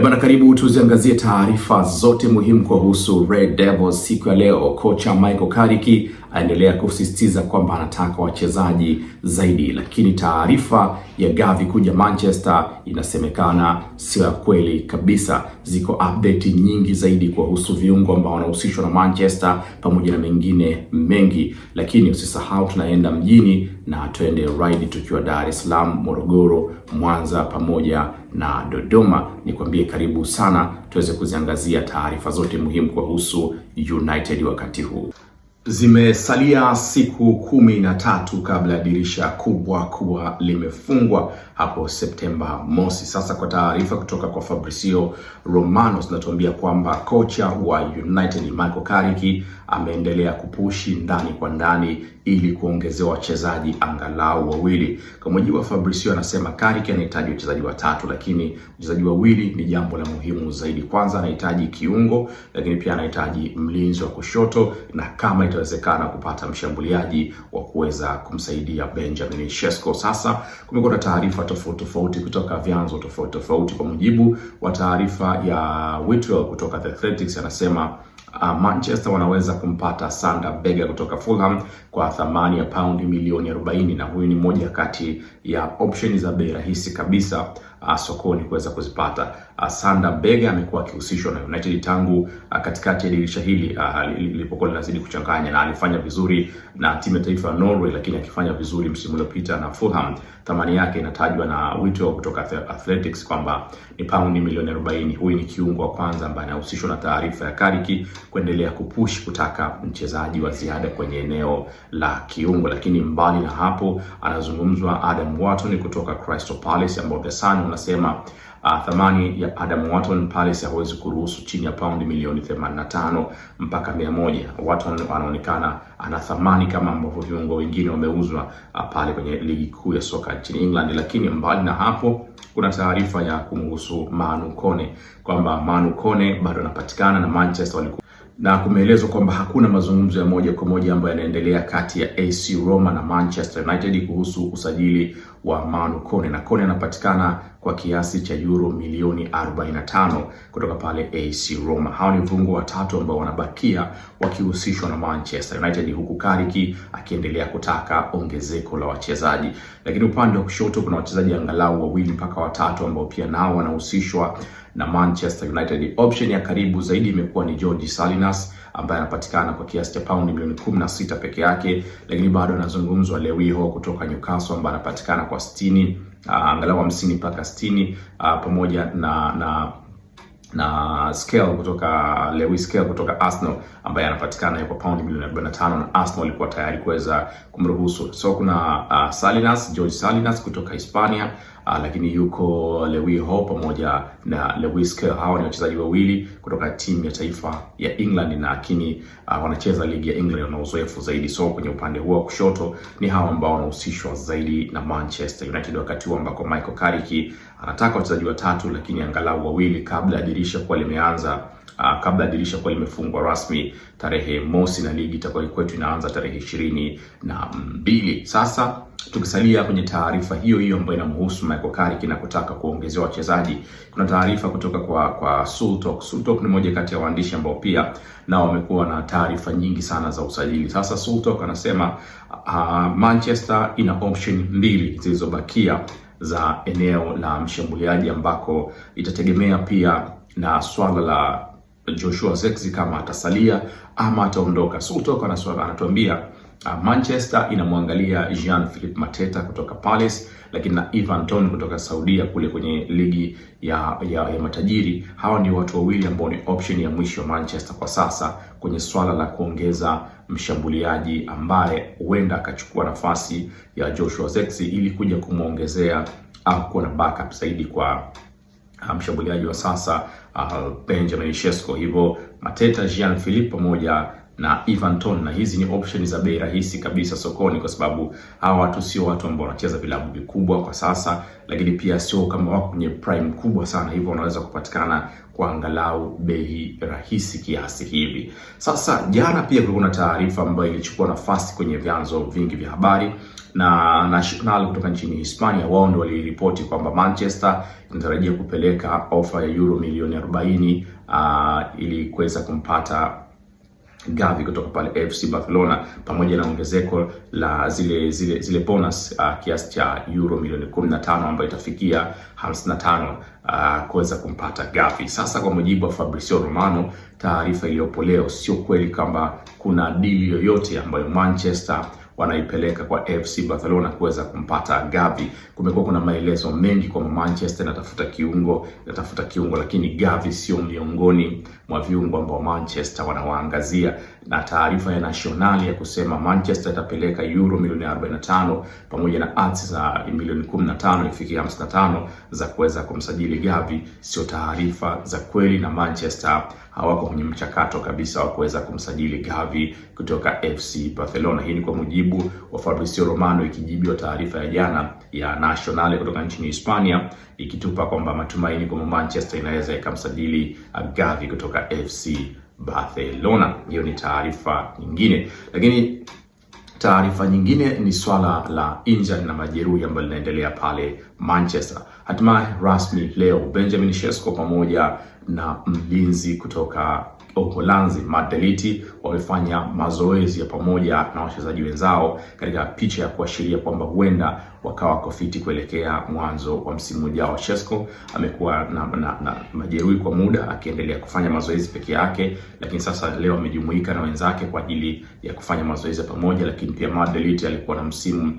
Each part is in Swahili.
Bana, karibu tuziangazie taarifa zote muhimu kuhusu Red Devils siku ya leo. Kocha Michael Carrick aendelea kusisitiza kwamba anataka wachezaji zaidi, lakini taarifa ya Gavi kuja Manchester inasemekana sio ya kweli kabisa. Ziko update nyingi zaidi kuhusu viungo ambao wanahusishwa na Manchester pamoja na mengine mengi, lakini usisahau tunaenda mjini na tuende ride tukiwa Dar es Salaam, Morogoro, Mwanza pamoja na Dodoma. Nikwambie karibu sana tuweze kuziangazia taarifa zote muhimu kuhusu United wakati huu. Zimesalia siku 13 kabla ya dirisha kubwa limefungwa hapo Septemba mosi. Sasa kwa taarifa kutoka kwa Fabrizio Romano zinatuambia kwamba kocha wa United Michael Carrick ameendelea kupushi ndani kwa ndani ili kuongezewa wachezaji angalau wawili. Kwa mujibu wa Fabrizio, anasema Carrick anahitaji wachezaji watatu, lakini wachezaji wawili ni jambo la muhimu zaidi. Kwanza anahitaji kiungo, lakini pia anahitaji mlinzi wa kushoto, na kama itawezekana kupata mshambuliaji wa kuweza kumsaidia Benjamin Sesko. Sasa kumekuwa na taarifa tofauti kutoka vyanzo tofauti. Kwa mujibu wa taarifa ya Whitwell kutoka The Athletic, anasema Manchester wanaweza kumpata Sander Berge kutoka Fulham kwa thamani ya paundi milioni 40, na huyu ni moja kati ya option za bei rahisi kabisa sokoni kuweza kuzipata. Sander Berge amekuwa akihusishwa na United tangu katikati ya dirisha hili lilipokuwa linazidi kuchanganya, na alifanya vizuri na timu ya taifa ya Norway, lakini akifanya vizuri msimu uliopita na Fulham. Thamani yake inatajwa na Whitwell kutoka The Athletics kwamba ni paundi milioni 40. Huyu ni kiungo wa kwanza ambaye anahusishwa na taarifa ya Carrick kuendelea kupush kutaka mchezaji wa ziada kwenye eneo la kiungo. Lakini mbali na hapo, anazungumzwa Adam Wharton kutoka Crystal Palace, ambao The Sun unasema thamani ya Adam Wharton Palace hawezi kuruhusu chini ya paundi milioni 85 mpaka 100. Wharton anaonekana ana thamani kama ambavyo viungo wengine wameuzwa pale kwenye ligi kuu ya soka nchini England. Lakini mbali na hapo, kuna taarifa ya kumhusu Manu Kone kwamba Manu Kone bado anapatikana na Manchester na kumeelezwa kwamba hakuna mazungumzo ya moja kwa moja ambayo yanaendelea kati ya AC Roma na Manchester United kuhusu usajili wa Manu Kone, na Kone anapatikana kwa kiasi cha euro milioni 45 kutoka pale AC Roma. Hao ni viungo watatu ambao wanabakia wakihusishwa na Manchester United, huku Carrick akiendelea kutaka ongezeko la wachezaji. Lakini upande wa kushoto kuna wachezaji angalau wawili mpaka watatu ambao pia nao wanahusishwa na Manchester United. Option ya karibu zaidi imekuwa ni Jorge Salinas ambaye anapatikana kwa kiasi cha paundi milioni 16 peke yake, lakini bado anazungumzwa Lewis Hall kutoka Newcastle ambaye anapatikana kwa 60 angalau 50 mpaka 60 pamoja na Scale kutoka Lewis Scale kutoka Arsenal ambaye anapatikana kwa paundi milioni 45, na Arsenal walikuwa tayari kuweza kumruhusu. So kuna Jorge Salinas kutoka Hispania, lakini yuko Lewis Hall pamoja na Lewis Scale. Hawa ni wachezaji wawili kutoka timu ya taifa ya England, na lakini wanacheza ligi ya England na uzoefu zaidi. So kwenye upande huo wa kushoto ni hawa ambao wanahusishwa zaidi na Manchester United, wakati huo ambako Michael Carrick anataka wachezaji watatu, lakini angalau wawili kabla ya dirisha kuwa limeanza, kabla ya dirisha kuwa limefungwa rasmi tarehe mosi, na ligi itakuwa kwetu inaanza tarehe 22. Sasa tukisalia kwenye taarifa hiyo ambayo inamhusu Michael Carrick na kutaka kuongezewa wachezaji, kuna taarifa kutoka kwa Sultok. Sultok ni moja kati ya waandishi ambao pia nao wamekuwa na taarifa nyingi sana za usajili. Sasa Sultok anasema Manchester ina option 2 zilizobakia za eneo la mshambuliaji, ambako itategemea pia na swala la Joshua Zirkzee kama atasalia ama ataondoka. Sultok anatuambia Manchester inamwangalia Jean-Philippe Mateta kutoka Palace, lakini na Ivan Toney kutoka Saudia kule kwenye ligi ya matajiri. Hawa ni watu wawili ambao ni option ya mwisho Manchester kwa sasa kwenye swala la kuongeza mshambuliaji ambaye huenda akachukua nafasi ya Joshua Zirkzee ili kuja kumuongezea au kuwa na backup zaidi kwa mshambuliaji wa sasa Benjamin Sesko. Hivyo Mateta, Jean-Philippe pamoja na Ivan Toney, na hizi ni options za bei rahisi kabisa sokoni, kwa sababu hawa watu sio watu ambao wanacheza vilabu vikubwa kwa sasa, lakini pia sio kama wako kwenye prime kubwa sana, hivyo wanaweza kupatikana kwa angalau bei rahisi kiasi hivi. Sasa jana pia kulikuwa na taarifa ambayo ilichukua nafasi kwenye vyanzo vingi vya habari na Nacional kutoka nchini Hispania, wao ndio waliripoti kwamba Manchester inatarajia kupeleka ofa ya euro milioni 40 ili kuweza kumpata Gavi kutoka pale FC Barcelona, pamoja na ongezeko la zile bonus kiasi cha euro milioni 15 ambayo itafikia 55 kuweza kumpata Gavi. Sasa kwa mujibu wa Fabrizio Romano, taarifa iliyopo leo sio kweli kwamba kuna deal yoyote ambayo Manchester wanaipeleka kwa FC Barcelona kuweza kumpata Gavi. Kumekuwa kuna maelezo mengi kwamba Manchester inatafuta kiungo, lakini Gavi sio miongoni mwa viungo ambao Manchester wanawaangazia, na taarifa ya Nacional ya kusema Manchester itapeleka euro milioni 45 pamoja na odds za milioni 15 ifikia 55 za kuweza kumsajili Gavi sio taarifa za kweli, na Manchester hawako kwenye mchakato kabisa wa kuweza kumsajili Gavi kutoka FC Barcelona. Hii ni kwa mujibu wa Fabrizio Romano, ikijibiwa taarifa ya jana ya Nacional kutoka nchini Hispania ikitupa kwamba matumaini kwamba Manchester inaweza ikamsajili Gavi kutoka FC Barcelona. Hiyo ni taarifa nyingine, lakini taarifa nyingine ni swala la injury na majeruhi ambayo linaendelea pale Manchester. Hatimaye rasmi leo Benjamin Sesko pamoja na mlinzi kutoka Uholanzi Matt de Ligt wamefanya mazoezi ya pamoja na wachezaji wenzao katika picha ya kuashiria kwamba huenda wakawa kofiti kuelekea mwanzo wa msimu ujao. Sesko amekuwa na majeruhi kwa muda akiendelea kufanya mazoezi peke yake, lakini sasa leo amejumuika na wenzake kwa ajili ya kufanya mazoezi pamoja. Lakini pia Matt de Ligt alikuwa na msimu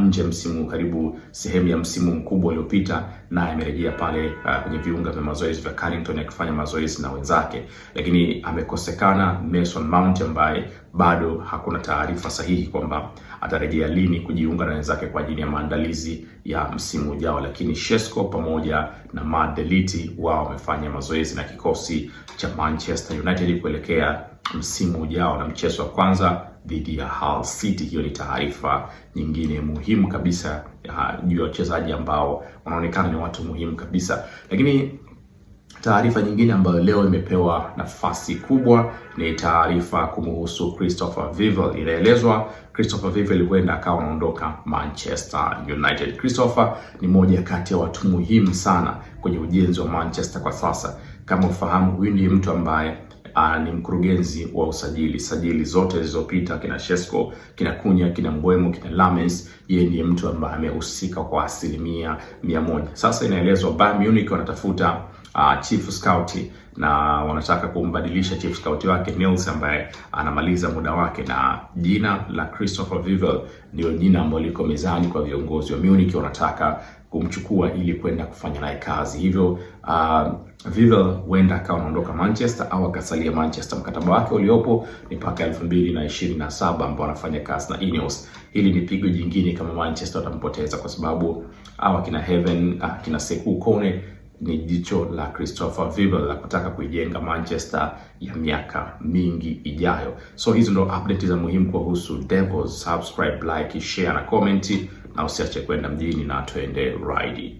nje msimu, karibu sehemu ya msimu mkubwa uliopita, naye amerejea pale kwenye viunga vya mazoezi vya Carrington akifanya mazoezi na wenzake. Lakini amekosekana Mason Mount ambaye bado hakuna taarifa sahihi kwamba atarejea lini kujiunga na wenzake kwa ajili ya maandalizi ya msimu ujao. Lakini Sesko pamoja na Matt de Ligt wao wamefanya mazoezi na kikosi cha Manchester United kuelekea msimu ujao na mchezo wa kwanza dhidi ya Hull City. Hiyo ni taarifa nyingine muhimu kabisa juu ya wachezaji ambao wanaonekana ni watu muhimu kabisa. Lakini taarifa nyingine ambayo leo imepewa nafasi kubwa ni taarifa kumhusu Christopher Vivell. Inaelezwa Christopher Vivell huenda akawa anaondoka Manchester United. Christopher ni moja kati ya watu muhimu sana kwenye ujenzi wa Manchester kwa sasa. Kama ufahamu, huyu ndiye mtu ambaye ni mkurugenzi wa sajili zote zilizopita, kina Sesko, kina Cunha, kina Mbeumo, kina Lammens. Yeye ndiye mtu ambaye amehusika kwa 100%. Sasa inaelezwa Bayern Munich wanatafuta chief scout na wanataka kumbadilisha chief scout wake Nils ambaye anamaliza muda wake, na jina la Christopher Vivell ndio jina ambalo liko mezani kwa viongozi wa Munich. Wanataka kumchukua ili kwenda kufanya naye kazi. Hivyo Vivell huenda akawa anaondoka Manchester au akasalia Manchester. Mkataba wake uliopo ni mpaka 2027 ambao anafanya kazi na Ineos. Hili ni pigo jingine kama Manchester watampoteza, kwa sababu kina Heaven, kina Sekou Kone ni jicho la Christopher Vivell la kutaka kuijenga Manchester ya miaka mingi ijayo. So hizo ndo update za muhimu kuhusu Devils. Subscribe, like, share na comment, na usiache kwenda mjini na twende ride.